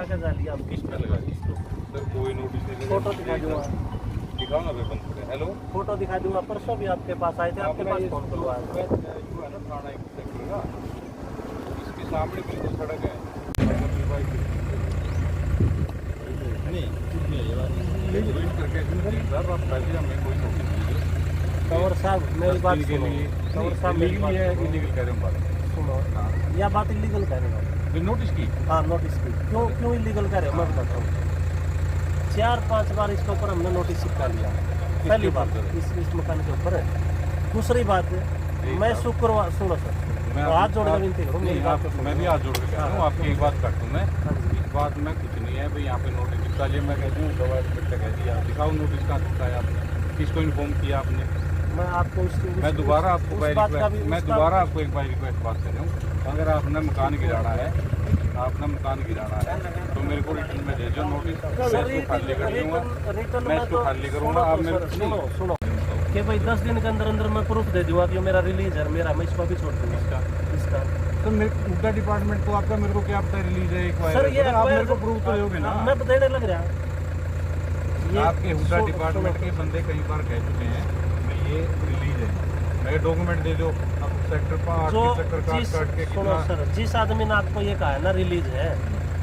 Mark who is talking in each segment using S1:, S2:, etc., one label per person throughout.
S1: के जाली आप
S2: किस पे लगा दी? सर कोई नोटिस नहीं लगा।
S1: फोटो दिखा दूंगा,
S2: दिखाओ ना बंद करे। हेलो,
S1: फोटो दिखा दूंगा। परसों भी आपके पास आए थे, आपके पास फोन करवाया था।
S2: जो है ना थाना एक सेक्टर का, इसके सामने बिल्कुल सड़क है। नहीं सर आप पहले हमें कोई नोटिस दीजिए।
S1: कंवर साहब मेरी बात
S2: के
S1: सुनो।
S2: लिए
S1: कंवर साहब मेरी
S2: इलीगल
S1: बात
S2: है,
S1: सुनो।
S2: इलीगल कह रहे हैं बात।
S1: सुनो,
S2: हाँ,
S1: यह बात इलीगल कह रहे हो।
S2: नोटिस की
S1: हाँ, नोटिस की। क्यों इलीगल कह रहे हो मैं बताता हूँ। 4-5 बार इसके ऊपर हमने नोटिस चिपका लिया। पहली बात इस मकान के ऊपर है। दूसरी बात मैं शुक्रवार, सुनो सर, तो हाथ जोड़ कर विनती करूँ मेरी बात को सुनो।
S2: मैं भी हाथ जोड़ के कह रहा हूँ, आपकी एक बात काट दूँ मैं।
S1: हाँ जी।
S2: इस बात में कुछ नहीं है भाई, यहाँ पे नोटिस चिपका लिया। मैं कहती हूँ दवा कह दिया, दिखाओ नोटिस कहाँ चिपकाया आपने, किसको इन्फॉर्म किया आपने।
S1: मैं आपको
S2: मैं दोबारा आपको
S1: उस बात का भी
S2: मैं दोबारा आपको एक बार रिक्वेस्ट बात कर रहा हूँ। अगर आपने मकान गिराना है, आपने मकान गिराना है तो मेरे को रिटर्न में दे दो नोटिस। मैं इसको खाली कर दूंगा, मैं इसको खाली करूँगा। आप मेरे
S1: सुनो कि भाई 10 दिन के अंदर अंदर मैं प्रूफ दे दूँगा कि मेरा रिलीज है, मेरा मैं इसको भी छोड़ दूँगा इसका।
S2: तो मेरे उनका डिपार्टमेंट को आपका मेरे को क्या पता रिलीज है एक
S1: सर ये
S2: आप मेरे को प्रूफ तो दोगे ना।
S1: मैं देने लग रहा
S2: आपके हुडा डिपार्टमेंट के बंदे कई बार कह चुके हैं भाई ये रिलीज है, मेरे डॉक्यूमेंट दे दो। अब सेक्टर 5 सेक्टर काट के
S1: सुनो सर, जिस आदमी ने आपको ये कहा है ना रिलीज है,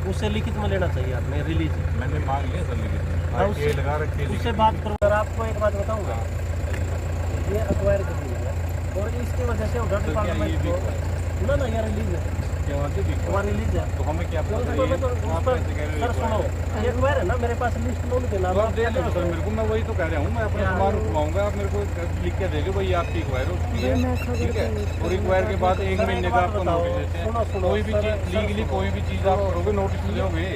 S1: उसे लिखित में लेना चाहिए आपने रिलीज है।
S2: मैंने मांग लिया सर लिखित में, लगा रखे
S1: उससे बात करूँ। सर आपको एक बात बताऊंगा, ये अक्वायर कर दिया है और इसकी वजह से हुडा डिपार्टमेंट को ना ये रिलीज है, वो रिलीज है।
S2: तो हमें क्या पता
S1: सर सुनो, ये अक्वायर है ना मेरे पास लिस्ट लोन के नाम
S2: दे दो सर मेरे को। मैं वही तो कह रहा हूँ, मैं अपना सामान रुकवाऊंगा, आप मेरे को लिख के दे दो भाई आपकी एक्वायर होती है, ठीक है। और एक्वायर के बाद 1 महीने का आपको नोटिस देते हैं। कोई भी चीज लीगली कोई भी चीज आप करोगे नोटिस दोगे।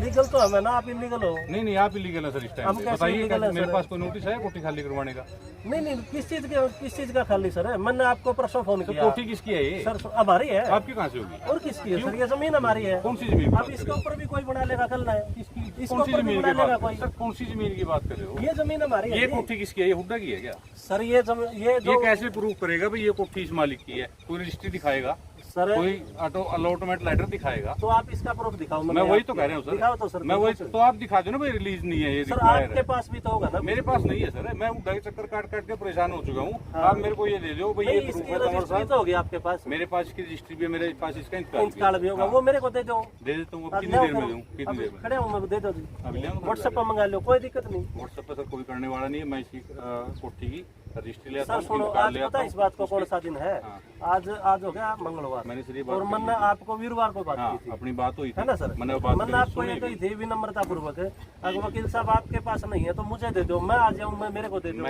S1: लीगल तो है ना, आप इलीगल हो।
S2: नहीं आप इलीगल है सर इस टाइम। बताइए मेरे पास कोई नोटिस है कोठी खाली करवाने का?
S1: नहीं किस चीज का खाली सर है? मैंने आपको परसों फोन किया।
S2: कोठी किसकी है ये?
S1: सर हमारी है।
S2: आपकी कहाँ से होगी?
S1: और किसकी है सर? ये जमीन हमारी है।
S2: कौन सी जमीन?
S1: अब इसके ऊपर भी कोई बना लेगा कल ना है।
S2: इसके ऊपर भी बना लेगा कोई? सर कौन सी जमीन की बात कर रहे हो?
S1: ये जमीन हमारी है।
S2: ये कोठी किसकी है? ये हुड्डा की है क्या
S1: सर? ये
S2: कैसे प्रूव करेगा भाई ये कोठी इस मालिक की है? कोई रजिस्ट्री दिखाएगा
S1: सर,
S2: कोई ऑटो अलॉटमेंट लेटर दिखाएगा?
S1: तो आप इसका प्रूफ दिखाओ।
S2: मैं वही तो कह रहा हूँ सर,
S1: दिखाओ तो सर।
S2: मैं वही तो आप दिखा दो ना भाई रिलीज नहीं है ये।
S1: सर आपके पास भी तो होगा ना?
S2: मेरे पास नहीं है सर, मैं हुड्डा के चक्कर काट के परेशान हो चुका हूँ। आप मेरे को ये दे दो भाई, ये प्रूफ है कंवर साहब।
S1: तो होगी आपके पास?
S2: मेरे पास इसकी रजिस्ट्री भी है, मेरे पास इसका
S1: इंतकाल भी होगा। वो मेरे को दे दो।
S2: दे देता हूँ। कितनी देर में दूँ? कितनी देर में?
S1: खड़े हूँ मैं, दे दो जी।
S2: अभी
S1: व्हाट्सएप पर मंगा लो, कोई दिक्कत नहीं।
S2: व्हाट्सएप पर सर कोई करने वाला नहीं है। मैं इसकी कोठी की रजिस्ट्री लेता
S1: सर
S2: हूँ।
S1: सुनो, आज पता है इस बात को कौन सा दिन है? आज हो गया मंगलवार।
S2: मैंने सर ये
S1: और मैंने आपको वीरवार को बात की थी,
S2: अपनी बात हुई
S1: है ना सर?
S2: मैंने
S1: आपको ये कही थी विनम्रता पूर्वक, अगर वकील साहब आपके पास नहीं है तो मुझे दे दो, मैं आ जाऊँ, मैं मेरे को दे दो।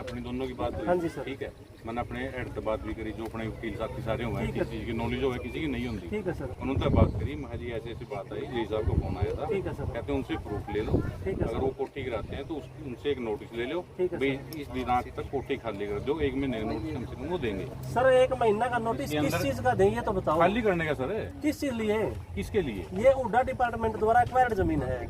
S2: अपनी दोनों की बात हुई।
S1: हाँ जी सर,
S2: ठीक है। मैंने अपने एड से बात भी करी, जो अपने वकील साहब सारे हुए हैं, किसी चीज की नॉलेज हो किसी की नहीं होती।
S1: ठीक है सर।
S2: उन्होंने तो बात करी, मैं जी ऐसी बात आई, जी साहब को फोन आया था।
S1: ठीक है सर।
S2: कहते हैं उनसे प्रूफ ले लो, अगर वो कोठी गिराते हैं तो उनसे एक नोटिस ले लो भाई इस दिनांक तक कोठी खाली कर दो। 1 महीने का नोटिस कम से कम वो देंगे।
S1: सर 1 महीना का नोटिस किस चीज का देंगे तो बताओ?
S2: खाली करने का सर।
S1: किस चीज लिए?
S2: किसके लिए?
S1: ये हुड्डा डिपार्टमेंट द्वारा एक्वायर्ड जमीन है।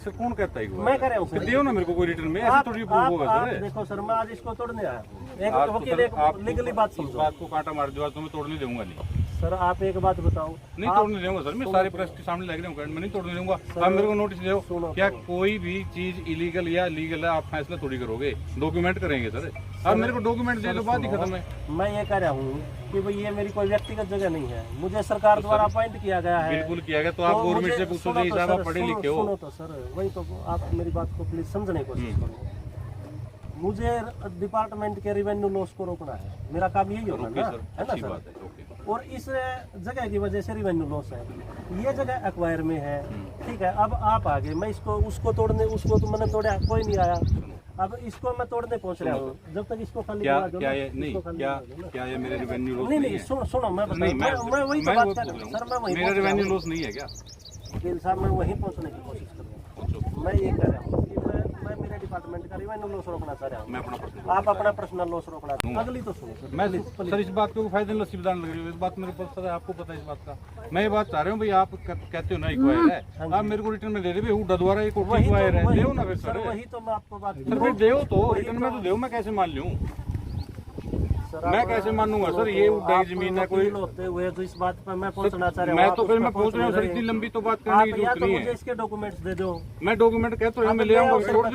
S2: सर कौन कहता है?
S1: मैं कह रहा हूँ सर,
S2: दियो ना मेरे को कोई रिटर्न में, ऐसे थोड़ी प्रूफ होगा सर।
S1: देखो सर, मैं आज इसको तोड़ने आया, एक वकील एक लीगली बात समझो।
S2: बात को कांटा मार दो, तो मैं तोड़ने दूंगा नहीं
S1: सर। आप एक बात बताओ।
S2: नहीं तोड़ने दूंगा सर, मैं सारे प्रेस के सामने लग रहा हूँ, मैं नहीं तोड़ने दूंगा। आप मेरे को नोटिस दो। क्या कोई भी चीज इलीगल या लीगल है आप फैसला थोड़ी करोगे, डॉक्यूमेंट करेंगे सर। आप मेरे को डॉक्यूमेंट दे दो, बात ही खत्म है।
S1: मैं ये कह रहा हूँ कि भाई ये मेरी कोई व्यक्तिगत जगह नहीं है, मुझे सरकार द्वारा अपॉइंट किया गया है।
S2: बिल्कुल किया गया, तो आप गवर्नमेंट से पूछो जी साहब आप पढ़े लिखे हो।
S1: सुनो तो सर, वही तो आप मेरी बात को प्लीज समझने की कोशिश करो। मुझे डिपार्टमेंट के रेवेन्यू लॉस को रोकना है, मेरा काम यही होगा ना, है ना सर? और इस जगह की वजह से रेवेन्यू लॉस है, ये जगह एक्वायर में है, ठीक है। अब आप आगे, मैं उसको तोड़ने, उसको तो मैंने तोड़ा, कोई नहीं आया, अब इसको मैं तोड़ने पहुंच रहा हूँ। जब तक इसको खाली
S2: क्या ये मेरे रेवेन्यू लॉस
S1: नहीं, सुनो मैं वही तो बात कर रहा हूँ सर। मैं वही
S2: मेरा रेवेन्यू लॉस नहीं है क्या
S1: वकील साहब? मैं वहीं पहुंचने की कोशिश कर रहा हूँ। मैं ये कह रहा हूँ कि मैं मेरे डिपार्टमेंट का रेवेन्यू लॉस रोकना चाह रहा हूँ। आप अपना पर्सनल लॉस रोकना। अगली तो सुनो
S2: मैं सर, इस बात को फायदे लस्सी विधान लग रही है, इस बात मेरे पास आपको पता है इस बात का। मैं ये बात चाह रहा हूँ भाई, आप कहते हो ना एक्वायर है, आप मेरे को रिटर्न में दे दे हुड्डा द्वारा एक एक्वायर है, दे ना फिर सर।
S1: वही तो मैं आपको बात
S2: फिर दे तो रिटर्न में तो दे, मैं कैसे मान लूँ
S1: सर,
S2: मैं कैसे मानूंगा सर, ये उड़ाई जमीन है कोई।
S1: होते हुए तो इस बात पर मैं पहुंचना चाह रहा हूँ।
S2: मैं तो फिर मैं पहुंच रहा हूँ सर, इतनी लंबी तो बात करने की
S1: या
S2: जरूरत
S1: तो
S2: नहीं
S1: मुझे
S2: है।
S1: इसके डॉक्यूमेंट्स दे दो।
S2: मैं डॉक्यूमेंट कहता हूँ मैं ले आऊंगा, छोड़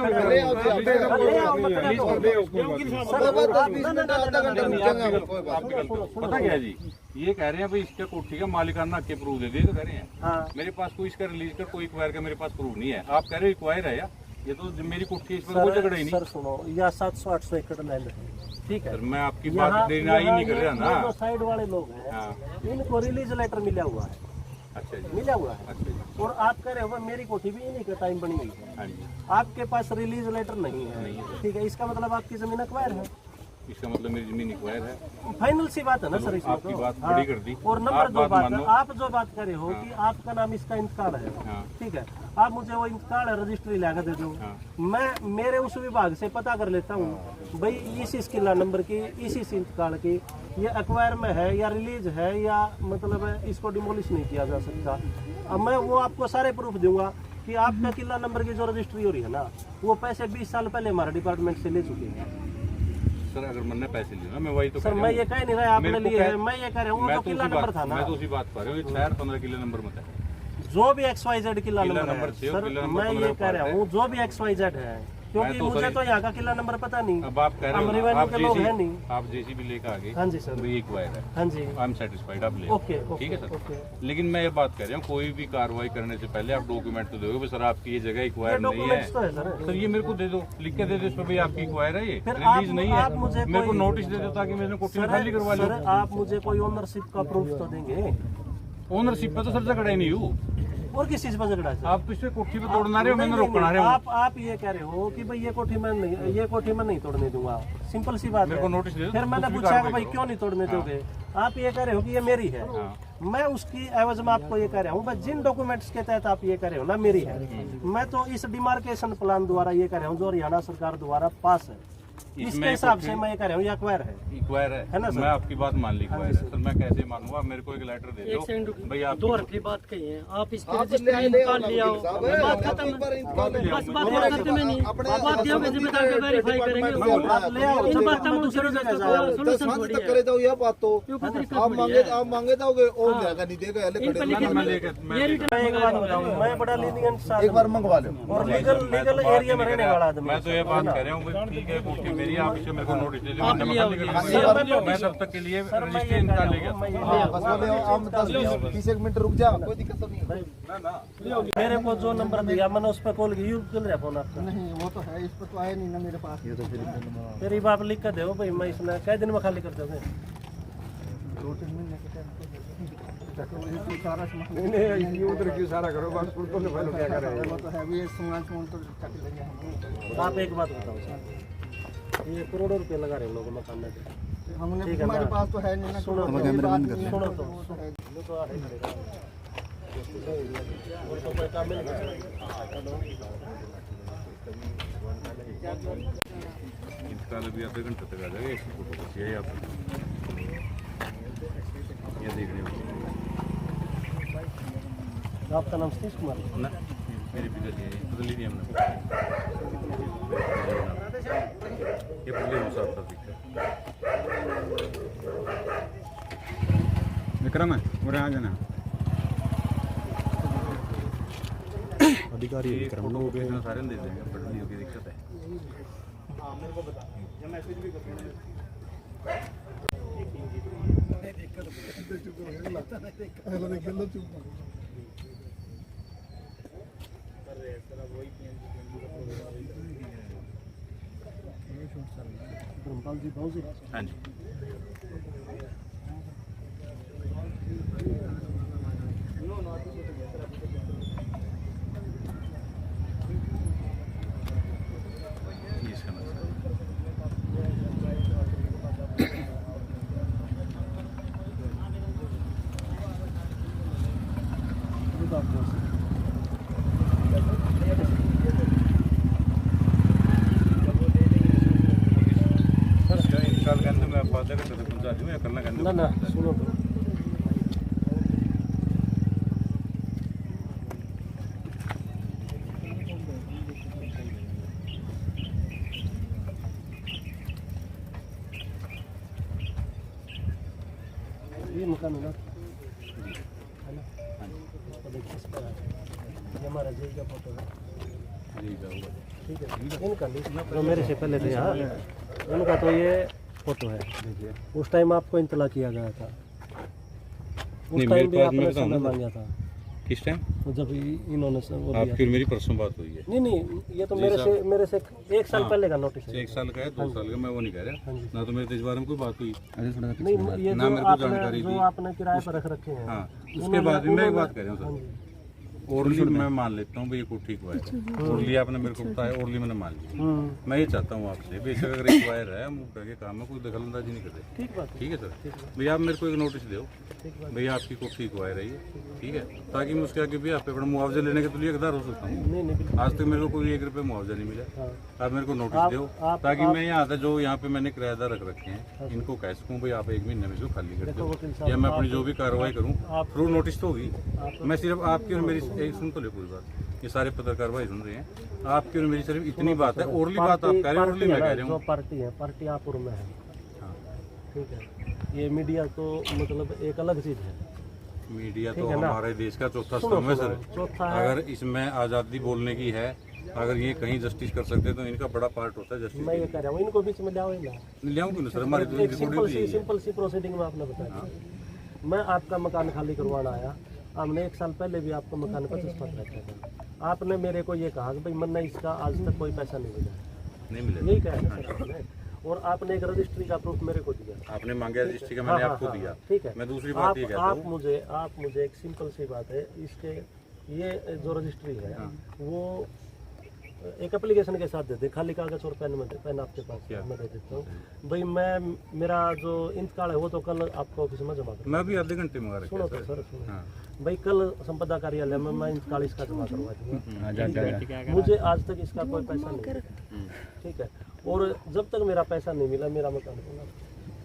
S2: पता क्या जी, ये कह रहे हैं भाई इसका कोठी का मालिकाना के प्रूफ दे दे, तो कह रहे हैं
S1: हाँ।
S2: मेरे पास कोई इसका रिलीज कर कोई एक्वायर का मेरे पास प्रूफ नहीं है। आप कह रहे हो एक्वायर है या ये तो मेरी कोठी है, इस पर कोई झगड़ा ही नहीं।
S1: सर सुनो, या 700-800 एकड़ लैंड है, ठीक है
S2: सर मैं आपकी बात देना ही नहीं कर रहा ना।
S1: जो साइड वाले लोग हैं,
S2: हाँ।
S1: इनको रिलीज लेटर मिला हुआ है।
S2: अच्छा जी,
S1: मिला हुआ है।
S2: अच्छा जी,
S1: और आप कह रहे हो मेरी कोठी भी इन्हीं के टाइम बनी हुई है,
S2: हाँ जी।
S1: आपके पास रिलीज लेटर नहीं है, ठीक है, इसका मतलब आपकी जमीन एक्वायर है।
S2: इसका मतलब मेरी जमीन एक्वायर है।
S1: फाइनल सी बात है ना सर, इसमें
S2: आपकी
S1: तो।
S2: बात
S1: हाँ।
S2: बड़ी कर दी।
S1: और नंबर
S2: आप
S1: 2
S2: बात
S1: बात,
S2: मानो।
S1: आप जो बात कर रहे हो कि आपका नाम इसका इंतकाल है,
S2: हाँ।
S1: ठीक है, आप मुझे वो इंतकाल रजिस्ट्री लाकर दे दो।
S2: हाँ।
S1: मैं मेरे उस विभाग से पता कर लेता हूँ भाई इस किला नंबर की, इस इंतकाल की, ये एक्वायर में है या रिलीज है या मतलब इसको डिमोलिश नहीं किया जा सकता। अब मैं वो आपको सारे प्रूफ दूंगा कि आपका किला नंबर की जो रजिस्ट्री हो रही है ना, वो पैसे 20 साल पहले हमारे डिपार्टमेंट से ले चुके हैं।
S2: सर अगर मैंने पैसे लिए ना, मैं वही तो
S1: सर
S2: कह
S1: मैं
S2: रहा
S1: ये कह नहीं रहा आपने
S2: मेरे को
S1: लिए
S2: कह-
S1: है, मैं ये कह रहा हूँ वो
S2: मैं
S1: तो
S2: तो
S1: किला
S2: उसी
S1: नंबर
S2: बात,
S1: था ना,
S2: मैं तो उसी बात कर रहा हूँ, ये 15 किलो नंबर में था।
S1: जो भी XYZ किला
S2: किला
S1: नंबर
S2: नंबर
S1: है
S2: 6
S1: सर,
S2: किला नंबर
S1: मैं
S2: 15
S1: ये कह रहा हूँ जो भी XYZ है, क्योंकि
S2: तो
S1: मुझे
S2: सर-
S1: तो यहाँ का किला नंबर पता नहीं।
S2: अब आप कह रहे
S1: हम
S2: हो
S1: रेवेन्यू
S2: ना, आप
S1: के लोग हैं नहीं।
S2: आप जेसीबी लेकर आ गए,
S1: हाँ जी सर,
S2: ये एक्वायर है,
S1: हाँ जी,
S2: आई एम सेटिस्फाइड, आप ले
S1: ओके
S2: आओ। ठीक है
S1: ओके
S2: सर,
S1: ओके।
S2: लेकिन मैं ये बात कर रहा हूँ कोई भी कार्रवाई करने से पहले आप डॉक्यूमेंट तो दोगे सर, आपकी ये जगह
S1: ये
S2: एक्वायर नहीं है।
S1: डॉक्यूमेंट्स तो है सर।
S2: सर ये मेरे को दे दो, लिख के दे दो इस पर भाई आपकी एक्वायर है, ये
S1: फिर
S2: रिलीज
S1: आप-
S2: नहीं
S1: आप
S2: है,
S1: मुझे
S2: मेरे को
S1: कोई-
S2: नोटिस दे दो ताकि मैंने कोठी में खाली करवा
S1: सर
S2: लो।
S1: आप मुझे कोई ओनरशिप का प्रूफ तो देंगे।
S2: ओनरशिप पे तो सर झगड़ा ही नहीं हूँ,
S1: और किस चीज पर झगड़ा है सर?
S2: आप तो इस पे कोठी पे तोड़ना रहे हो, मैंने रोकना रहे हो।
S1: आप ये कह रहे हो कि भाई ये कोठी मैं नहीं तोड़ने दूंगा, सिंपल सी बात
S2: मेरे
S1: है।
S2: को नोटिस दे दो,
S1: फिर मैंने
S2: कुछ भी
S1: पूछा कि
S2: कार्रवाई
S1: भाई
S2: करो।
S1: क्यों नहीं तोड़ने दोगे, आप ये कह रहे हो कि ये मेरी है।
S2: हाँ।
S1: मैं उसकी एवज में आपको ये कह रहा हूँ बस जिन डॉक्यूमेंट्स के तहत आप ये कह रहे हो ना मेरी है, मैं तो इस डिमार्केशन प्लान द्वारा ये कह रहा हूँ जो हरियाणा सरकार द्वारा पास है, इसके हिसाब से मैं ये कह रहा हूँ ये एक्वायर है।
S2: एक्वायर
S1: है ना
S2: है,
S1: सर?
S2: मैं आपकी बात मान ली, एक्वायर है सर, मैं कैसे मानूंगा? मेरे को एक लेटर दे दो भाई आप
S3: 2 हफ्ते बात कही है, आप इसके रजिस्टर निकाल लिया हो, बात खत्म है। बस बात ये करते में नहीं, बात दिया में जिम्मेदार को वेरीफाई करेंगे,
S1: आप ले आओ,
S3: इन बात हम दूसरी जगह जाओ, सोल्यूशन थोड़ी है।
S4: करे तो यह बात तो
S3: क्योंकि तरीका
S4: आप
S3: थोड़ी है।
S4: मांगे दोगे और देगा नहीं देगा,
S3: इन पर लिखे
S2: मैं लेकर
S3: ये रिटर्न
S1: मैं एक बात बताऊँ, मैं बड़ा लीनियंट
S4: एक बार मंगवा लो।
S1: और लीगल एरिया में रहने वाला आदमी।
S2: मैं तो ये बात कह रहा हूँ भाई ठीक है, कोठी मेरी, आप इसे मेरे को नोटिस दे दो,
S3: आप
S2: मैं
S3: ले आओ,
S2: खाली कर
S3: ये
S2: दूंगा। मैं तब तक के लिए रजिस्ट्री निकाल ले गया।
S4: हाँ बस बोले आप 10 मिनट रुक जा, कोई दिक्कत तो नहीं है।
S2: ना ना
S1: मेरे को जो नंबर दिया मैंने उस पर कॉल की, यूज चल रहा फोन आपका।
S4: नहीं वो तो है, इस पर तो आया नहीं ना मेरे पास। ये तो फिर
S1: तेरी बाप लिख कर दे भाई, मैं इसमें कै दिन में खाली कर दोगे?
S4: 2-3 महीने के टाइम
S5: उधर क्यों सारा करो बस उनको तो पहले क्या करे
S4: वो तो है भी सामान तो चक लेंगे हम।
S1: आप एक बात बताओ सर, ये करोड़ों रुपए लगा रहे लोग मकान में,
S4: हमने
S1: ठीक है,
S4: हमारे
S1: मैं-
S4: पास तो है नहीं ना।
S1: सुनो
S4: सुनो
S1: सुनो तो वो तो आ रही है। वो तो कोई काम नहीं है।
S2: इंतकाल अभी आधे घंटे तक आ जाएगा, इसकी फोटो खींची है आप ये देखने को
S1: आपका नाम सतीश कुमार?
S2: ना मेरी पिताजी है, बदली नहीं हमने, ये पहले मुसाफिर दिखता
S5: विक्रम है उरे आ जाना अधिकारी
S2: है।
S5: विक्रम
S2: फोटो कॉपी इतना सारे दे देंगे, बदली होगी दिक्कत है।
S1: धर्मपाल जी भाऊ जी
S2: हाँ जी ये इसका नक्शा है।
S1: ये बात बहुत सही।
S2: इसका इंतकाल के अंदर मैं आपको आधे घंटे तक पहुंचा दूँ या करना के अंदर
S1: ना ना
S2: पहुंचा दूँ?
S1: सुनो तो इनका मिला है ना, तो देखिए इस पर ये हमारा जी का फोटो है, ठीक है। इनका जो मेरे से पहले थे यहाँ, इनका तो ये फोटो है। उस टाइम आपको इंतला किया गया था, उस टाइम भी आपने समय मांगा था।
S2: किस टाइम?
S1: तो जब इन्होंने वो दिया।
S2: आपकी और मेरी परसों बात हुई है।
S1: नहीं, ये तो मेरे से 1 साल पहले का नोटिस है।
S2: 1 साल का है, 2 साल का, मैं वो नहीं कह रहा ना, तो मेरे तो इस बारे में कोई बात हुई
S1: नहीं, ये
S2: ना, मेरे को जानकारी
S1: जो
S2: दी।
S1: आपने किराए पर रख रखे हैं।
S2: हाँ, उसके बाद भी मैं एक बात कह रहा हूँ सर, ओरली मैं मान लेता हूँ भाई ये कोठी एक्वायर है, ओरली आपने मेरे को बताया, ओरली मैंने मान लिया। मैं ये चाहता हूँ आपसे, बेशक अगर एक्वायर है हम करके काम में कोई दखलंदाजी नहीं करते, ठीक है सर। भैया आप मेरे को एक नोटिस दो, भैया आपकी कोठी एक्वायर है ये, ठीक है, ताकि मैं उसके आगे भी आप अपना मुआवजा लेने के लिए हकदार हो सकता हूँ। आज तक मेरे को कोई 1 रुपये मुआवजा नहीं मिला, आप मेरे को नोटिस दो, ताकि मैं यहाँ आता जो यहाँ पे मैंने किराएदार रख रखे हैं इनको कह सकूँ भाई आप 1 महीने में जो खाली कर दो, या मैं अपनी जो भी कार्रवाई करूँ थ्रू नोटिस तो होगी। मैं सिर्फ आपकी और मेरी एक सुन तो ले पूरी बात, ये सारे पत्रकार भाई सुन रहे हैं, आपकी और मेरी सिर्फ इतनी बात है, ओरली बात आप कह रहे हैं, ओरली मैं कह रहा हूँ।
S1: जो पार्टी है, पार्टी आप में है, ठीक है। ये मीडिया तो मतलब एक अलग चीज है।
S2: मीडिया तो हमारे देश का चौथा स्तंभ है सर। अगर इसमें आज़ादी बोलने की है, अगर ये कहीं जस्टिस कर सकते तो इनका बड़ा पार्ट होता है जस्टिस।
S1: मैं ये कह रहा हूँ इनको बीच में ले
S2: आऊँगी ना सर, हमारी
S1: सिंपल सी प्रोसीडिंग में आपने बताया। मैं आपका मकान खाली करवाना आया, हमने 1 साल पहले भी आपको मकान 25 पत्र रखे थे, आपने मेरे को ये कहा कि भाई मैंने इसका आज तक कोई पैसा नहीं मिला, यही कहा। और आपने एक रजिस्ट्री का प्रूफ मेरे को दिया,
S2: आपने मांगा रजिस्ट्री का, मैंने आपको दिया, ठीक है। मैं दूसरी बात ये कहता हूँ,
S1: आप मुझे एक सिंपल सी बात है, इसके ये जो रजिस्ट्री है वो एक एप्लीकेशन के साथ देते, खाली कागज और पेन आपके पास मैं दे देता हूँ भाई। मेरा जो इंतकाल है वो तो कल आपको ऑफिस में जमा कर,
S2: मैं भी आधे घंटे में
S1: सुनो तो सर, सुनो भाई, कल संपदा कार्यालय में मैं इंतकाल इसका जमा करवा दूंगा। मुझे आज तक इसका कोई पैसा नहीं मिला, ठीक है। और जब तक मेरा पैसा नहीं मिला मेरा मकान होगा।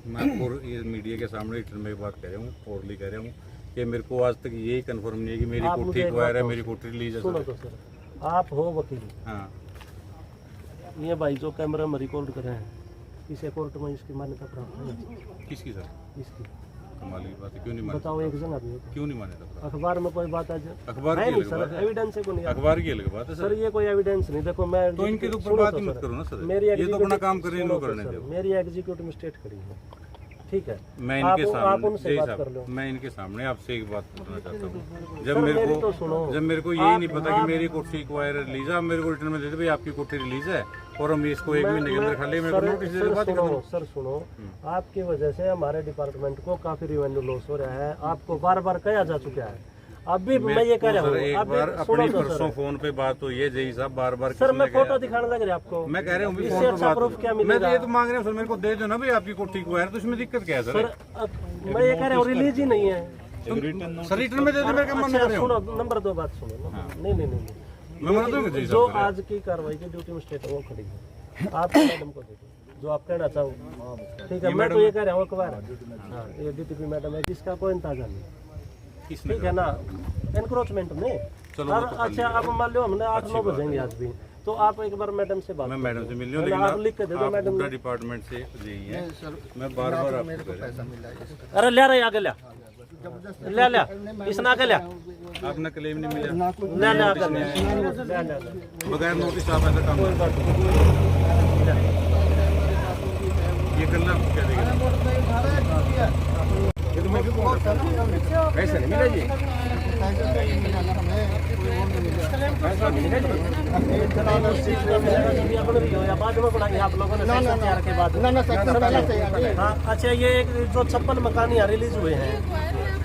S2: मैं और ये मीडिया के सामने में बात कह रहा हूँ, ओरली कह रहा हूँ कि मेरे को आज तक यही कंफर्म नहीं है कि मेरी कोठी एक्वायर है, मेरी कोठी रिलीज है।
S1: सुनो तो सर, आप हो वकील,
S2: हाँ,
S1: ये भाई जो कैमरा में रिकॉर्ड कर रहे हैं, इसे कोर्ट में इसकी मान्यता प्राप्त है?
S2: किसकी सर?
S1: इसकी।
S2: कमाल की बात है, क्यों नहीं माने?
S1: बताओ एक जगह भी
S2: क्यों नहीं मान्यता?
S1: अखबार में कोई बात आज
S2: अखबार
S1: है
S2: की
S1: नहीं
S2: अलग
S1: सर,
S2: बात है,
S1: एविडेंस है, कोई
S2: अखबार की अलग बात है
S1: सर, ये कोई एविडेंस नहीं। देखो मैं
S2: तो इनके ऊपर बात ही मत करो ना सर, ये तो अपना काम कर रहे हैं, करने दो।
S1: मेरी एग्जीक्यूटिव मजिस्ट्रेट खड़ी है, ठीक है।
S2: मैं इनके
S1: आप उनसे बात कर लो।
S2: मैं इनके सामने आपसे एक बात पूछना चाहता हूँ, जब मेरे को यही नहीं पता कि मेरी कोठी एक्वायर रिलीज है, आप मेरे को रिटर्न में दे दे भाई आपकी कोठी रिलीज है और हम इसको 1 महीने के अंदर खाली, मेरे को नोटिस दे दो।
S1: सर सुनो, आपकी वजह से हमारे डिपार्टमेंट को काफी रेवेन्यू लॉस हो रहा है, आपको बार बार कहा जा चुका है। अभी मैं ये कह रहा हूँ,
S2: एक बार अपनी परसों फोन पे बात हुई है जय साहब, बार बार
S1: सर मैं फोटो दिखाने लग रहा आपको,
S2: मैं कह रहा हूँ
S1: इससे अच्छा प्रूफ क्या मिलेगा?
S2: मैं तो ये तो मांग रहा हूँ सर, मेरे को दे दो ना भाई आपकी कोठी एक्वायर, तो इसमें दिक्कत क्या है सर?
S1: मैं ये कह रहा हूँ रिलीज ही नहीं है
S2: सर, रिटर्न में दे दो, मैं क्या मान रहा हूँ?
S1: सुनो, नंबर 2 बात सुनो। नहीं,
S2: मैं मान दूंगा जी,
S1: जो आज की कार्रवाई की ड्यूटी में स्टेट वो खड़ी है, आप मैडम को दे दो जो आप कहना चाहो, ठीक है। मैं तो ये कह रहा हूँ अखबार, हाँ, ये डीटीपी मैडम है, जिसका कोई अंदाजा नहीं, ठीक है ना, एनक्रोचमेंट में। अच्छा, अब मान लो हमने 8-9 बजेंगे आज भी, तो आप एक बार मैडम से बात,
S2: मैं मैडम से मिल लूं, लेकिन
S1: आप लिख के दे दो मैडम,
S2: डिपार्टमेंट से यही है, मैं बार बार आपको पैसा मिला है।
S1: अरे ले रहे आगे ले इसना आगे ले,
S2: आपने क्लेम नहीं मिला,
S1: ले आगे
S2: बगैर नोटिस आप ऐसा काम ये करना क्या देगा?
S5: पैसा नहीं मिला जी,
S1: बाद में बढ़ाएंगे आप लोगों ने के बाद। हाँ, अच्छा, ये जो 56 मकान यहाँ रिलीज हुए हैं,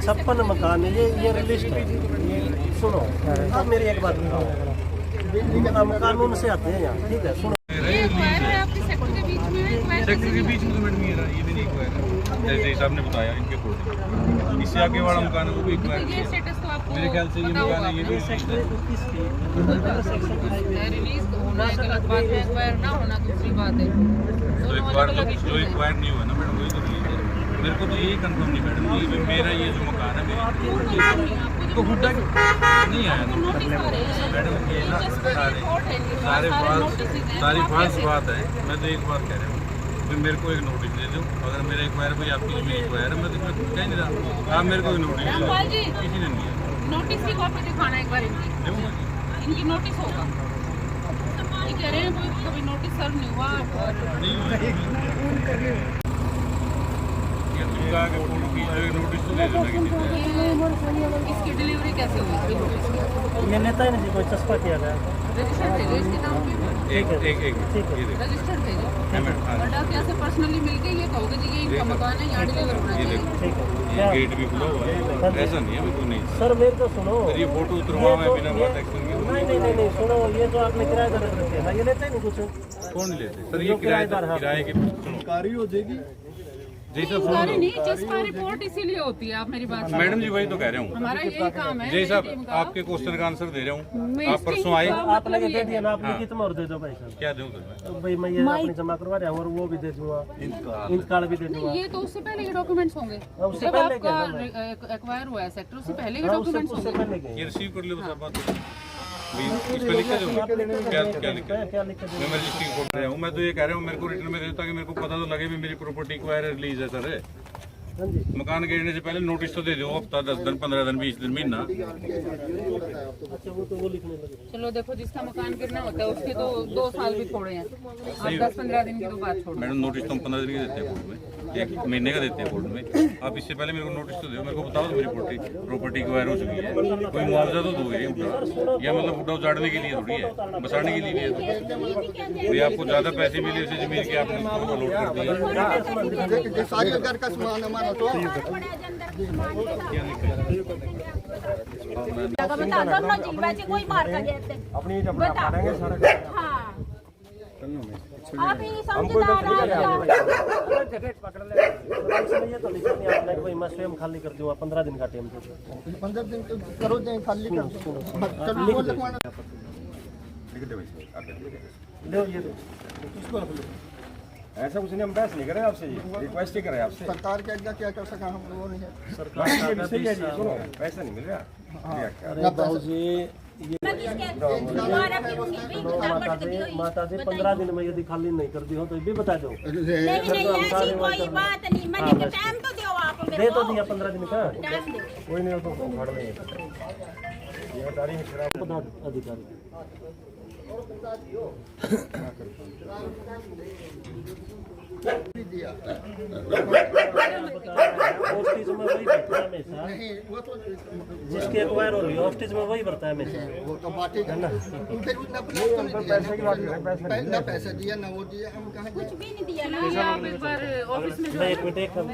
S1: 56 मकान, ये रिलीज सुनो, अब मेरी एक बात बताओ, हम कानून से आते हैं यहाँ, ठीक है। सुनो,
S2: सेक्टर के बीच में तो मैडम ये भी नहीं एक्वायर है, जैसे साहब ने बताया इनके कोर्ट, इससे आगे वाला मकान है वो भी एक्वायर है, मेरे ख्याल से ये मकान है, ये भी
S6: रिलीज होना एक अलग बात है, एक्वायर ना होना दूसरी बात है।
S2: जो एक्वायर नहीं हुआ ना मैडम वही तो रिलीज है। मेरे को तो यही कंफर्म नहीं मैडम, ये मेरा ये जो मकान है मेरी तो हुड्डा नहीं आया मैडम, ये ना सारी फाल्स बात है। मैं तो एक बात कह रहा हूँ, फिर मेरे को एक नोटिस दे दो। अगर मेरा एक्वायर भाई आपकी जमीन एक्वायर है, मैं तो इसमें कह नहीं रहा, आप मेरे को एक नोटिस दे दो।
S6: रामपाल जी,
S2: किसी ने नहीं है,
S6: नोटिस की कॉपी दिखाना एक बार इनकी।
S2: दूंगा जी।
S6: इनकी नोटिस होगा, ये कह रहे हैं कोई कभी नोटिस सर्व नहीं हुआ और
S2: ये तुम कहा कि फोटो खींच लो, नोटिस तो दे देना किसी को।
S6: इसकी डिलीवरी कैसे हुई थी नोटिस की?
S1: ये लेता ही नहीं जी, कोई चस्पा किया गया।
S6: रजिस्टर्ड भेजो इसके नाम पे,
S2: एक मिनट, ये देखो,
S6: रजिस्टर्ड भेजो।
S2: है मैडम, हाँ,
S6: बट आप यहाँ से पर्सनली मिलके ये कहोगे जी ये इनका मकान है, यहाँ डिलीवर होना
S2: ये
S6: चाहिए।
S2: देखो,
S1: ठीक है
S2: ये गेट भी खुला हुआ है, ऐसा नहीं है बिल्कुल नहीं।
S1: सर, मेरे को सुनो,
S2: सर ये फोटो उतरवा मैं बिना बात एक्शन के।
S1: नहीं सुनो, ये जो आपने किराएदार रख रखे हैं, ये लेते ही नहीं कुछ।
S2: कौन नहीं लेते सर, ये किराए की सुनो
S4: कारी हो जाएगी।
S2: जी सर,
S6: चस्पा नहीं, चस्पा रिपोर्ट इसीलिए होती है, आप मेरी बात सुनो।
S2: मैडम जी वही तो कह रहा हूँ।
S6: हमारा यही काम है।
S2: जय
S6: मेरी
S2: साहब,
S6: टीम का।
S2: आपके क्वेश्चन का आंसर दे रहा हूँ।
S6: मैं
S2: आप परसों आए,
S1: आप लगे दे दिया ना, आप लिखित में और दे दो पैसा।
S2: क्या दूँ सर मैं?
S1: तो भाई मैं ये अपनी जमा करवा रहा हूँ और वो भी दे दूंगा, इंतकाल भी दे दूंगा।
S6: ये तो उससे पहले के डॉक्यूमेंट्स होंगे,
S1: उससे
S6: जब
S1: पहले
S6: आपका एक्वायर हुआ है सेक्टर, उससे पहले के
S1: हाँ,
S6: डॉक्यूमेंट्स
S1: उससे
S6: होंगे।
S1: पहले के
S2: ये रिसीव कर लो बस, आप बात करो। भाई इस पे लिख के दो, क्या लिख के दो?
S1: क्या लिख के
S2: मैं रजिस्ट्री कोर्ट रहा हूँ, मैं तो ये कह रहा हूँ मेरे को रिटर्न में दे दो, ताकि मेरे को पता तो लगे भी मेरी प्रॉपर्टी एक्वायर रिलीज है सर।
S1: हाँ जी,
S2: मकान गिरने से पहले नोटिस तो दे दो, हफ्ता 10 दिन 15 दिन 20 दिन महीना।
S1: अच्छा वो तो वो लिखने लगे।
S6: चलो देखो, जिसका मकान गिरना होता है उसके तो 2 साल भी थोड़े हैं, आप 10-15 दिन की तो बात छोड़ो।
S2: मैडम नोटिस तो हम 15 दिन के देते हैं कोर्ट में, 1 महीने का देते हैं कोर्ट में। आप इससे पहले मेरे को नोटिस तो दो, मेरे को बताओ तो मेरी प्रॉपर्टी एक्वायर हो चुकी है, कोई मुआवजा तो दोगे या मतलब बुढ़ा उजाड़ने के लिए थोड़ी है, बसाने के लिए भी है। भाई आपको ज्यादा पैसे मिले उसे जमीन के, आपने उसको लोड कर दिया।
S4: सारी घर का सामान हमारा तो
S7: बता दो ना जी, वैसे कोई मार का गए थे
S5: अपनी जब बना पाएंगे सारा।
S7: हाँ आप ही समझदार हैं।
S1: इसमें ये तो लिखा नहीं आपने कि भाई मैं स्वयं खाली कर दूंगा, 15 दिन का टाइम दे दो।
S4: 15 दिन करो, दें खाली कर दो।
S5: लिख दो इसमें, आप लिख दो।
S1: लो ये दो।
S5: ऐसा कुछ नहीं, हम बहस नहीं करें आपसे जी, रिक्वेस्ट ही करें आपसे।
S4: सरकार के आगे क्या कर सका हम लोगों ने?
S1: सरकार
S5: ये
S1: का
S5: भी सही है जी,
S1: पैसा-
S5: सुनो पैसा नहीं मिल रहा।
S1: अरे बाबूजी, ये
S7: मैं किसके दोबारा पीऊंगी भी
S1: माता जी 15 दिन में यदि खाली नहीं कर दी हो तो ये भी बता दो।
S7: नहीं ऐसी कोई बात नहीं, मैंने टाइम तो दो आप
S1: दे तो दिया 15 दिन का,
S7: टाइम दो।
S1: कोई नहीं हो तो फड़ लेंगे। पदाधिकारी होस्टेज में वही भरता है हमेशा,
S4: वो तो
S1: जिसके एक्वायर हो रही है होस्टेज में वही भरता है हमेशा।
S4: वो तो बात ही है ना। फिर उतना पैसे की बात करें, ना पैसा दिया ना वो दिया, हम कहाँ
S7: कुछ भी नहीं दिया ना।
S6: ये आप एक बार ऑफिस में
S1: मैं एक मिनट एक काम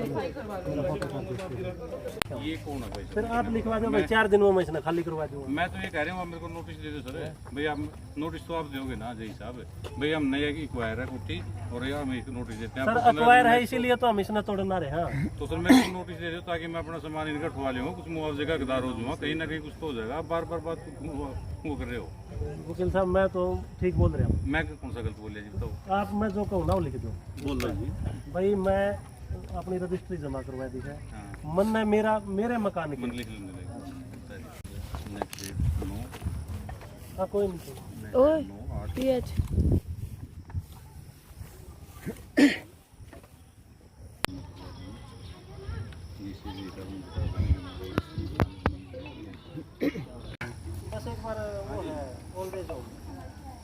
S2: ये कौन है भाई?
S1: फिर आप लिखवा दो भाई, 4 दिन में मैं इसने खाली करवा दूंगा।
S2: मैं तो ये कह रहा हूँ, आप मेरे को नोटिस दे दो सर। भाई आप नोटिस तो आप दोगे ना जय साहब? भाई हम नया की एक्वायर है कुट्टी और ये हम एक नोटिस देते हैं
S1: सर
S2: आपको 15
S1: एक्वायर
S2: दिन
S1: है
S2: में।
S1: इसीलिए तो हम इसने तोड़ना रहे। हाँ
S2: तो सर मेरे को नोटिस दे दो, ताकि मैं अपना सामान इनका उठवा लूँगा, कुछ मुआवजे का हकदार हो जाऊँगा, कहीं ना कहीं कुछ तो हो जाएगा। आप बार बार बात वो कर रहे हो।
S1: वकील साहब मैं तो ठीक बोल रहा हूँ।
S2: मैं कौन सा गलत बोल रहा जी, बताओ।
S1: आप मैं जो कहूँ ना वो लिख दो।
S2: बोल रहा जी।
S1: भाई मैं अपनी रजिस्ट्री जमा करवा दी है,
S2: हाँ।
S1: मन ने मेरे मकान की।
S2: मन लिख लेने देगा।
S1: हाँ कोई नहीं।
S8: ओए पीएच
S1: बस एक बार वो है ओल्ड एज होम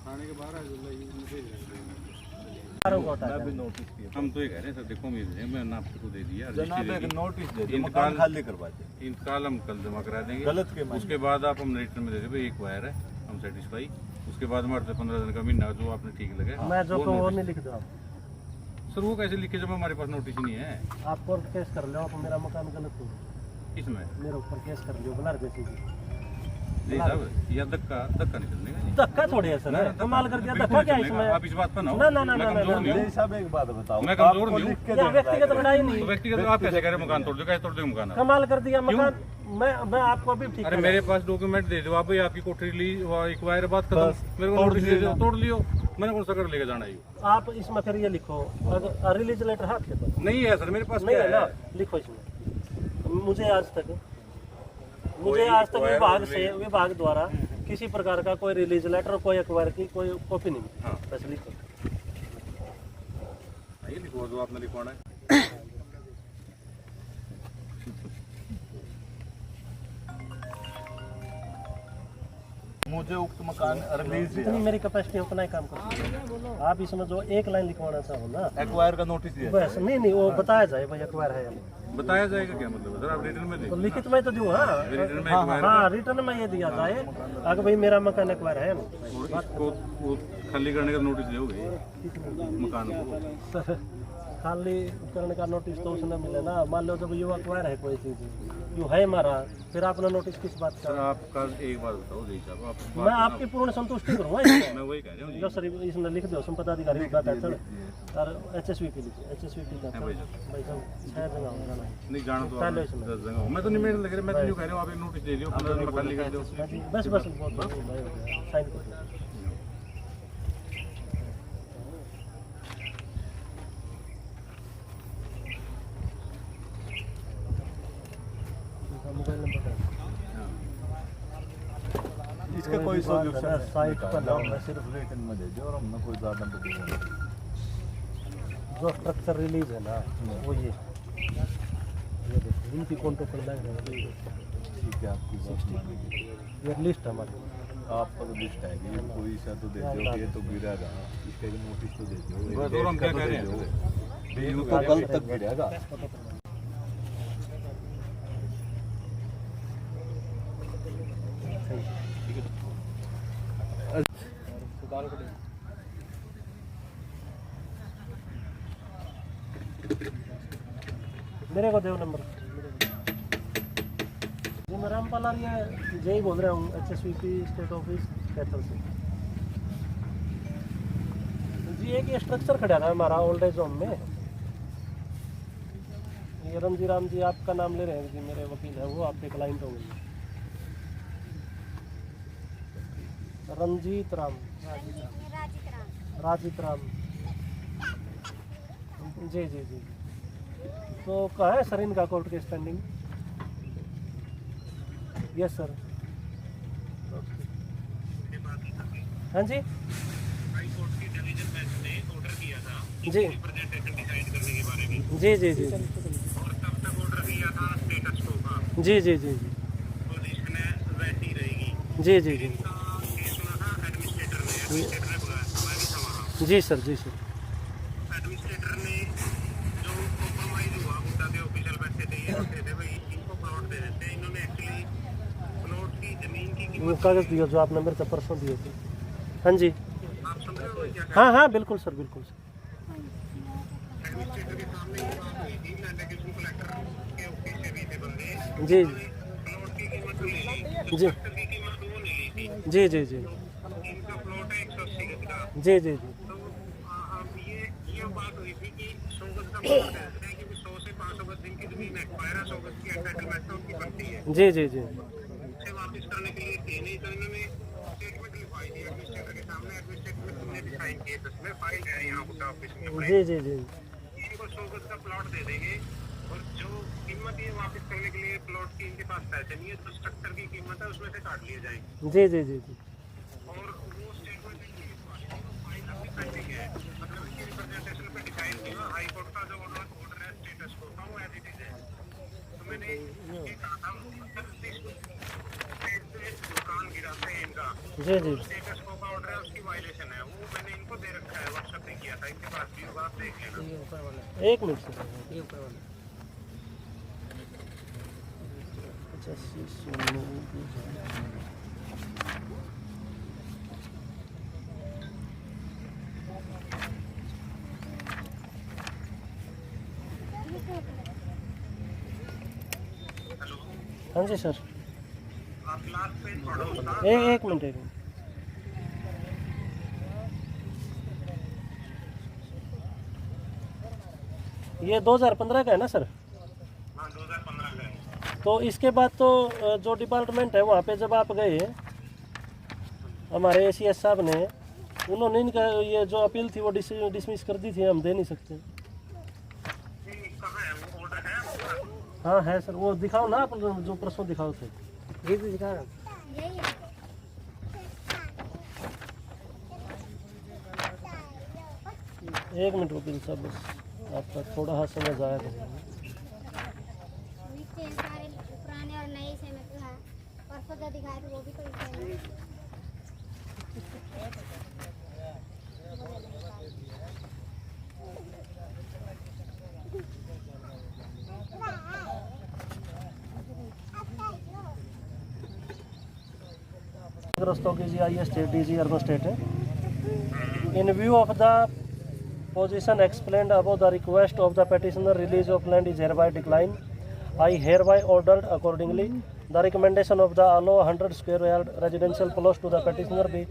S2: खाने के बाहर हम तो ये कह रहे हैं सर, देखो मैं आपको दे दिया
S4: नोटिस दे
S2: इंतकाल
S4: खाली करवा दे।
S2: इंतकाल हम कल जमा करा देंगे।
S4: गलत के
S2: उसके बाद आप हम रिटर्न में दे दें, भाई एक वायर है, हम सेटिस्फाई। उसके बाद हमारे से 15 दिन का महीना जो आपने ठीक लगे
S1: मैं जो
S2: वो
S1: कहूँ वो
S2: notice-
S1: नहीं लिख दो आप।
S2: सर वो कैसे लिखे जब हमारे पास नोटिस ही नहीं है
S1: आप कोर्ट केस कर लो, आप मेरा मकान गलत हो,
S2: इसमें।
S1: मेरे ऊपर केस कर लो, बना जैसे
S2: नहीं साहब, या धक्का नहीं चलने का जी।
S1: धक्का थोड़े है सर, कमाल कर दिया। धक्का क्या है इसमें?
S2: आप इस बात पर ना हो।
S1: ना, ना, ना,
S2: मैं
S1: ना,
S2: कमजोर
S1: ना,
S2: नहीं हूँ।
S4: साहब एक बात बताओ,
S2: मैं कमजोर नहीं हूँ।
S1: क्या व्यक्तिगत लड़ाई
S2: तो
S1: नहीं,
S2: व्यक्तिगत आप कैसे कह रहे हैं मकान तोड़ दो? कैसे तोड़ देंगे मकान आप?
S1: कमाल कर दिया मकान। मैं आपको अभी ठीक
S2: अरे मेरे पास डॉक्यूमेंट दे दो आप, भाई आपकी कोठरी ली एक्वायर बात खत्म, मेरे को नोटिस दे दो, तोड़ लियो। मैंने कौन सा कर लेके जाना है?
S1: आप इसमें फिर ये लिखो, अगर रिलीज लेटर हाथ के पास
S2: नहीं है सर मेरे पास।
S1: नहीं
S2: क्या
S1: है ना,
S2: है?
S1: लिखो इसमें। मुझे आज तक विभाग द्वारा किसी प्रकार का कोई रिलीज लेटर, कोई एक्वायर की कोई कॉपी नहीं मिली।
S2: हाँ।
S1: बस लिखो।
S2: आइए लिखवा दो, आपने लिखवाना है।
S8: मुझे उक्त मकान रिलीज
S1: जितनी मेरी कैपेसिटी उतना ही काम करो। आप इसमें जो एक लाइन लिखवाना चाहो ना,
S8: एक्वायर का नोटिस दिया।
S1: बस नहीं वो बताया जाए भाई एक्वायर है या नहीं।
S2: बताया जाएगा क्या मतलब सर? आप रिटर्न में
S1: तो
S2: देंगे?
S1: लिखित में तो दूँ। हाँ
S2: रिटर्न में एक्वायर
S1: हाँ रिटर्न में ये दिया जाए अगर भाई मेरा मकान एक्वायर है ना।
S2: और इसको वो खाली करने का नोटिस दोगे मकान को?
S1: सर खाली करने का नोटिस तो उसने मिले ना। मान लो जब युवा एक्वायर है कोई चीज़ जो है हमारा, फिर आपने नोटिस किस बात का?
S2: सर आपका एक बात बताओ जी साहब, आप
S1: मैं आपकी पूर्ण संतुष्टि करूँगा इसमें।
S2: मैं वही कह रहा हूँ जी।
S1: जो सर इसमें लिख दो संपदा अधिकारी विभाग का और HSVP लिखिए। HSVP का भाई साहब 6 जगह होगा ना।
S2: नहीं जाना तो
S1: पहले
S2: आप
S1: इसमें
S2: 10 जगह मैं तो नहीं मेरे लग रहा, मैं तो यूँ कह रहा हूँ आप एक नोटिस दे दियो, 15 दिन में खाली कर दो।
S1: बस बस बहुत साइन कर दो। मोबाइल नंबर
S8: इसका कोई सॉल्यूशन
S1: साइट पर ना
S8: मैं सिर्फ रिटर्न में दे दिया और हमने कोई ज़्यादा नहीं।
S1: जो स्ट्रक्चर रिलीज है ना वो ये देखो इनकी कॉन्टैक्ट कर लेंगे।
S8: ठीक है, आपकी बात मानेंगे।
S1: ये लिस्ट हमारी
S8: आपका तो लिस्ट है कि कोई सा तो दे दो कि ये तो गिरेगा, इसका एक नोटिस तो दे दो।
S2: बस और हम क्या कह रहे हैं?
S8: ये तो कल तक गिरेगा।
S1: मेरे को दो नंबर जी। मैं रामपाल आर्य जय बोल रहा हूँ HSVP स्टेट ऑफिस कैथल से जी। एक ये स्ट्रक्चर खड़ा था हमारा ओल्ड एज होम में। ये रंजी राम जी आपका नाम ले रहे हैं जी, मेरे वकील है वो, आपके क्लाइंट होंगे। रंजीत राम राजित राम जी जी जी। तो कहाँ है सर इनका कोर्ट की स्टैंडिंग? Yes sir. हाँ जी जी जी जी जी जी जी जी जी जी जी जी सर जी सर।
S9: एडमिनिस्ट्रेटर ने जो कॉम्प्रोमाइज हुआ मुद्दा के ऑफिशियल बैठे थे ये होते थे भाई इनको प्लॉट दे देते। इन्होंने एक्चुअली प्लॉट की जमीन की
S1: वो कागज़ दिया जो आपने मेरे से परसों दिए थे। हाँ जी
S9: आप समझ रहे हो क्या?
S1: हाँ हाँ बिल्कुल सर बिल्कुल सर।
S9: एडमिनिस्ट्रेटर के सामने ये बात हुई थी, लैंड एक्विजिशन कलेक्टर के ऑफिस से भी थे बंदे।
S1: जी
S9: प्लॉट की कीमत ले ली,
S1: जी
S9: की कीमत वो ले ली थी।
S1: जी जी जी
S9: इनका प्लॉट है 180 गज का।
S1: जी जी जी
S9: तो ये बात हुई थी कि 100 गज का प्लॉट है क्योंकि 100 से 500 गज जिनकी जमीन एक्वायर है 100 गज की एंटाइटलमेंट उनकी बनती है।
S1: जी जी जी
S9: उसे वापस करने के लिए थे नहीं तो इन्होंने स्टेटमेंट लिखवाई थी एडमिनिस्ट्रेटर के सामने। एडमिनिस्ट्रेटर ने भी साइन किए थे, उसमें फाइल है यहाँ हुड्डा ऑफिस में।
S1: जी जी जी
S9: इनको 100 गज का प्लॉट दे देंगे और जो कीमत ये वापस करने के लिए प्लॉट की इनके पास पैसे नहीं है तो स्ट्रक्चर की कीमत है उसमें से काट लिए जाएंगे।
S1: जी जी जी जी
S9: और वो स्टेटमेंट फाइल अभी पेंडिंग है, मतलब इनकी रिप्रेजेंटेशन पे डिसाइड नहीं हुआ। हाई कोर्ट का जो ऑर्डर है स्टेटस को का वो एज इट इज है। तो मैंने ये कहा था दुकान गिराते हैं इनका
S1: जी जी
S9: स्टेटस को का ऑर्डर है उसकी वायलेशन है, वो मैंने इनको दे रखा है, व्हाट्सएप पे किया था। इनके पास भी होगा, आप देख लेना।
S1: एक मिनट सर। ये ऊपर वाला 85 हाँ जी सर।
S9: आप लास्ट पेज पढ़ो उसका।
S1: एक मिनट एक मिनट। ये 2015 का है ना सर?
S9: हाँ 2015 का है।
S1: तो इसके बाद तो जो डिपार्टमेंट है वहाँ पे जब आप गए हमारे ACS साहब ने, उन्होंने इनका ये जो अपील थी वो डिसमिस कर दी थी। हम दे नहीं सकते।
S9: कहाँ है वो ऑर्डर है आपका?
S1: हाँ है सर। वो दिखाओ ना आप जो परसों दिखाओ थे। ये तो दिखा रहा एक मिनट वकील साहब, बस आपका थोड़ा सा समझ आया करेगा।
S7: सारे पुराने और नए से में तो है, परसों जो दिखाए थे वो भी तो इसमें है।
S1: ग्रस्तों की जी आई स्टेट डीजी अर्बन स्टेट है। इन view of the position explained above, the request of the petitioner release of land is hereby declined. I hereby ordered accordingly. The recommendation of the allow 100 square yard residential plots to the petitioner be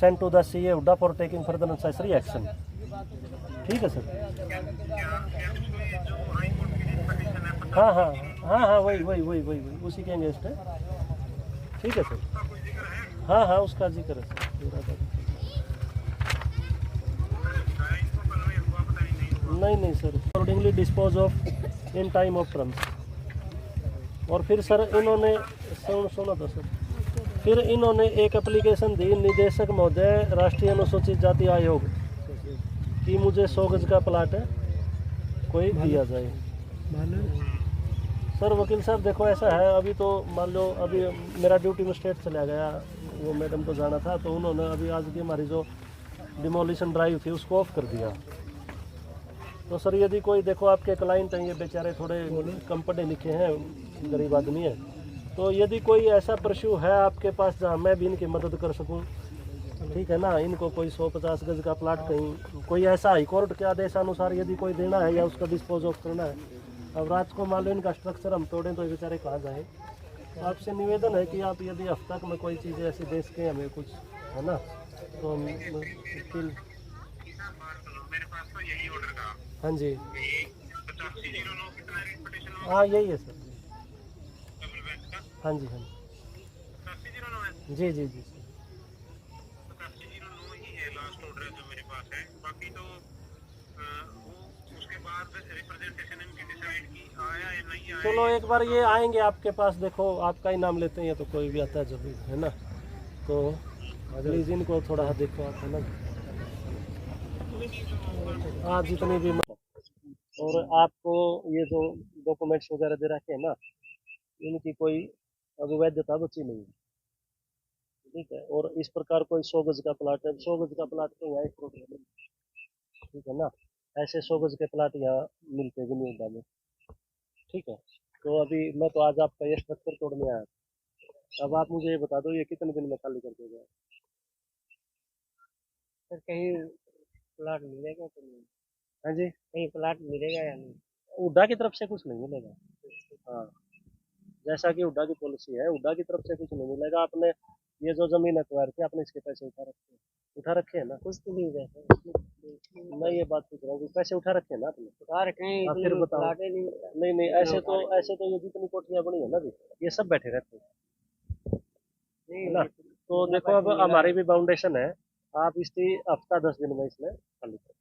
S1: sent to the CA Udda for taking further necessary action. ठीक है sir. हाँ हाँ हाँ हाँ वही उसी के against है। ठीक है सर। हाँ हाँ उसका जिक्र है सर। नहीं sir, accordingly dispose of in time of terms. और फिर सर इन्होंने सुना था सर, फिर इन्होंने एक एप्लीकेशन दी निदेशक महोदय राष्ट्रीय अनुसूचित जाति आयोग कि मुझे 100 गज का प्लाट है कोई दिया जाए। सर वकील साहब देखो ऐसा है, अभी तो मान लो अभी मेरा ड्यूटी में स्टेट चला गया, वो मैडम को जाना था, तो उन्होंने अभी आज की हमारी जो डिमोलिशन ड्राइव थी उसको ऑफ कर दिया। तो सर यदि कोई देखो आपके क्लाइंट हैं, ये बेचारे थोड़े कम पढ़े लिखे हैं, गरीब आदमी है, तो यदि कोई ऐसा परस्यू है आपके पास जहाँ मैं भी इनकी मदद कर सकूँ, ठीक है ना, इनको कोई 150 गज का प्लाट कहीं कोई ऐसा हाई कोर्ट के आदेशानुसार यदि कोई देना है या उसका डिस्पोज ऑफ करना है। अब रात को मान लो इनका स्ट्रक्चर हम तोड़ें तो ये बेचारे कहाँ जाएँ। तो आपसे निवेदन है कि आप यदि हफ्ता में कोई चीज़ें ऐसी दे सकें हमें कुछ, है ना, तो हम हाँ जी, हाँ यही है सर। हाँ जी हाँ जी सर। चलो एक बार ये आएंगे आपके पास, देखो आपका ही नाम लेते हैं, तो कोई भी आता है जब भी, है ना, तो प्लीज़ इनको थोड़ा देखो आप, है ना, आप जितनी भी, और आपको ये जो डॉक्यूमेंट्स वगैरह दे रखे हैं ना, इनकी कोई अवैधता बची नहीं है, ठीक है। और इस प्रकार कोई 100 गज का प्लाट है, 100 गज का प्लाट तो यहाँ 1 करोड़ में, ठीक है ना, ऐसे 100 गज के प्लाट यहाँ मिलते भी नहीं होता, ठीक है। तो अभी मैं तो आज आपका ये स्ट्रक्चर तोड़ने आया, अब आप मुझे ये बता दो ये कितने दिन में खाली कर देगा। सर कहीं प्लाट मिलेगा तो नहीं? हाँ जी, कहीं प्लाट मिलेगा या नहीं? हुड्डा की तरफ से कुछ नहीं मिलेगा। हाँ, जैसा कि हुड्डा की पॉलिसी है, हुड्डा की तरफ से कुछ नहीं मिलेगा। आपने ये जो जमीन एक्वायर की, आपने इसके पैसे उठा रखे हैं ना? कुछ तो नहीं है, मैं ये बात पूछ रहा हूँ, पैसे उठा रखे हैं ना आपने? उठा रखे हैं, फिर बताओ। नहीं ऐसे तो ये जितनी कोठियाँ बनी है ना जी, ये सब बैठे रहते हैं, है ना। तो देखो अब हमारी भी बाउंडेशन है, आप इसकी हफ्ता 10 दिन में इसमें खाली करें,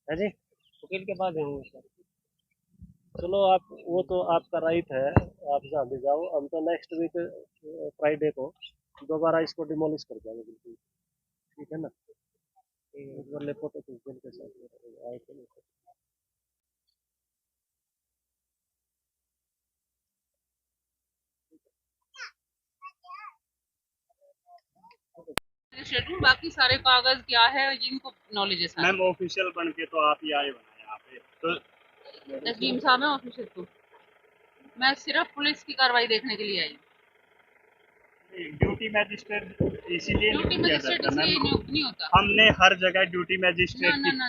S1: है जी, वकील के पास जाऊँगा सर। चलो आप, वो तो आपका राइट है, आप जहाँ भी जाओ। हम तो नेक्स्ट वीक फ्राइडे को दोबारा इसको डिमोलिश कर देंगे, बिल्कुल ठीक है ना। एक बार फोटो खींच के साथ आए थे।
S6: बाकी सारे कागज क्या है जिनको नॉलेज है
S10: मैम ऑफिशियल बन के तो आप ही आए बना यहाँ पे, तो
S6: नजीम साहब है ऑफिशियल, तो मैं सिर्फ पुलिस की कार्रवाई देखने के लिए आई।
S10: ड्यूटी मैजिस्ट्रेट इसीलिए
S6: ड्यूटी मैजिस्ट्रेट इसलिए नियुक्त नहीं होता,
S10: हमने हर जगह ड्यूटी मैजिस्ट्रेट
S6: ना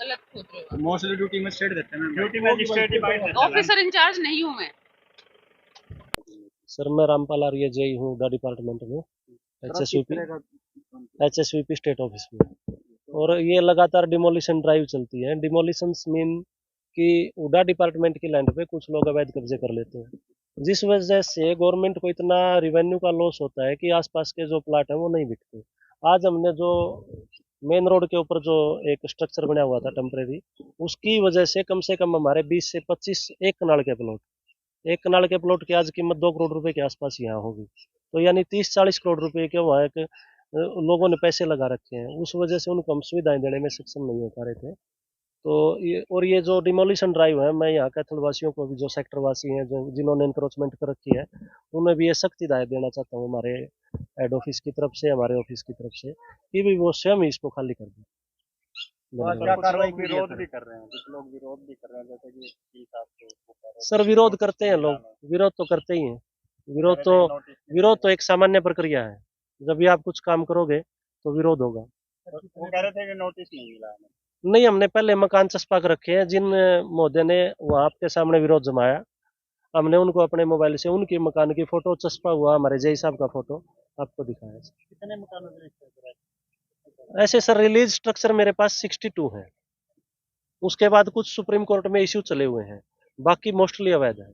S6: गलत सोच रहे हो।
S10: मोस्टली ड्यूटी मैजिस्ट्रेट देते हैं, ड्यूटी मैजिस्ट्रेट ही बाइट देते हैं।
S6: ऑफिसर इंचार्ज नहीं हूँ मैं
S1: सर, मैं रामपाल आर्य जेई हूँ हुड्डा डिपार्टमेंट में, HSVP स्टेट ऑफिस में। और ये लगातार डिमोलिशन ड्राइव चलती है। डिमोलिशंस मीन कि हुड्डा डिपार्टमेंट की लैंड पे कुछ लोग अवैध कब्जे कर लेते हैं, जिस वजह से गवर्नमेंट को इतना रिवेन्यू का लॉस होता है कि आसपास के जो प्लाट हैं वो नहीं बिकते। आज हमने जो मेन रोड के ऊपर जो एक स्ट्रक्चर बना हुआ था टेम्परेरी, उसकी वजह से कम हमारे 20 से 25 एक कनाल के प्लॉट की आज कीमत 2 करोड़ रुपए के आसपास यहाँ होगी। तो यानी 30-40 करोड़ रुपए के वहाँ एक लोगों ने पैसे लगा रखे हैं, उस वजह से उनको हम सुविधाएं देने में सक्षम नहीं हो पा रहे थे। तो ये जो डिमोलिशन ड्राइव है, मैं यहाँ कैथल वासियों को भी, जो सेक्टर वासी हैं, जो जिन्होंने इंक्रोचमेंट कर रखी है, उन्हें भी ये सख्त हिदायत देना चाहता हूँ हमारे हेड ऑफिस की तरफ से, हमारे ऑफिस की तरफ से, कि भी वो स्वयं ही इसको खाली कर दें।
S10: विरोध भी कर रहे हैं, कुछ लोग विरोध भी कर रहे हैं, जैसे कि
S1: सर विरोध करते हैं लोग, विरोध तो करते ही हैं। विरोध तो एक सामान्य प्रक्रिया है, जब भी आप कुछ काम करोगे तो विरोध होगा।
S10: वो कह रहे थे कि नोटिस नहीं मिला हमें।
S1: नहीं, हमने पहले मकान चस्पा कर रखे हैं, जिन महोदय ने वहाँ आपके सामने विरोध जमाया, हमने उनको अपने मोबाइल से उनके मकान की फोटो, चस्पा हुआ हमारे जय साहब का फोटो आपको दिखाया।
S10: कितने मकानों के लिए
S1: ऐसे सर रिलीज स्ट्रक्चर मेरे पास 62 है, उसके बाद कुछ सुप्रीम कोर्ट में इश्यू चले हुए हैं, बाकी मोस्टली अवैध है।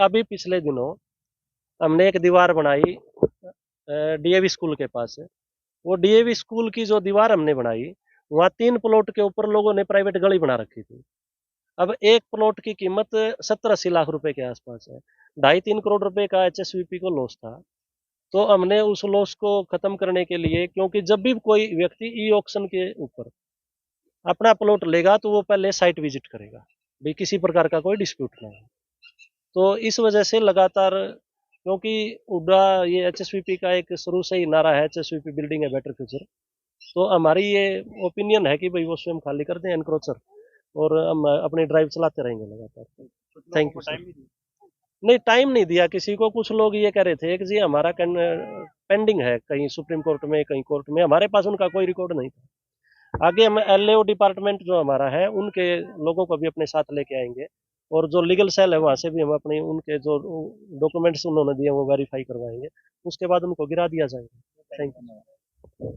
S1: अभी पिछले दिनों हमने एक दीवार बनाई डीएवी स्कूल के पास है। वो डीएवी स्कूल की जो दीवार हमने बनाई, वहाँ 3 प्लॉट के ऊपर लोगों ने प्राइवेट गली बना रखी थी। अब एक प्लॉट की कीमत 70-80 लाख रुपए के आसपास है। 2.5-3 करोड़ रुपए का एचएसवीपी को लॉस था। तो हमने उस लॉस को खत्म करने के लिए, क्योंकि जब भी कोई व्यक्ति ई ऑक्शन के ऊपर अपना प्लॉट लेगा तो वो पहले साइट विजिट करेगा, भाई किसी प्रकार का कोई डिस्प्यूट ना हो। तो इस वजह से लगातार, क्योंकि उडा ये एचएसवीपी का एक शुरू से ही नारा है, एचएसवीपी बिल्डिंग है बेटर फ्यूचर, तो हमारी ये ओपिनियन है कि भाई वो स्वयं खाली कर दें एनक्रोचर, और हम अपनी ड्राइव चलाते रहेंगे लगातार। Thank you sir. नहीं, टाइम नहीं दिया किसी को। कुछ लोग ये कह रहे थे कि जी हमारा पेंडिंग है कहीं सुप्रीम कोर्ट में, कहीं कोर्ट में, हमारे पास उनका कोई रिकॉर्ड नहीं था। आगे हम एलएओ डिपार्टमेंट जो हमारा है, उनके लोगों को भी अपने साथ लेके आएंगे, और जो लीगल सेल है वहाँ से भी हम अपने उनके जो डॉक्यूमेंट्स उन्होंने दिए वो वेरीफाई करवाएंगे, उसके बाद उनको गिरा दिया जाएगा। Thank you.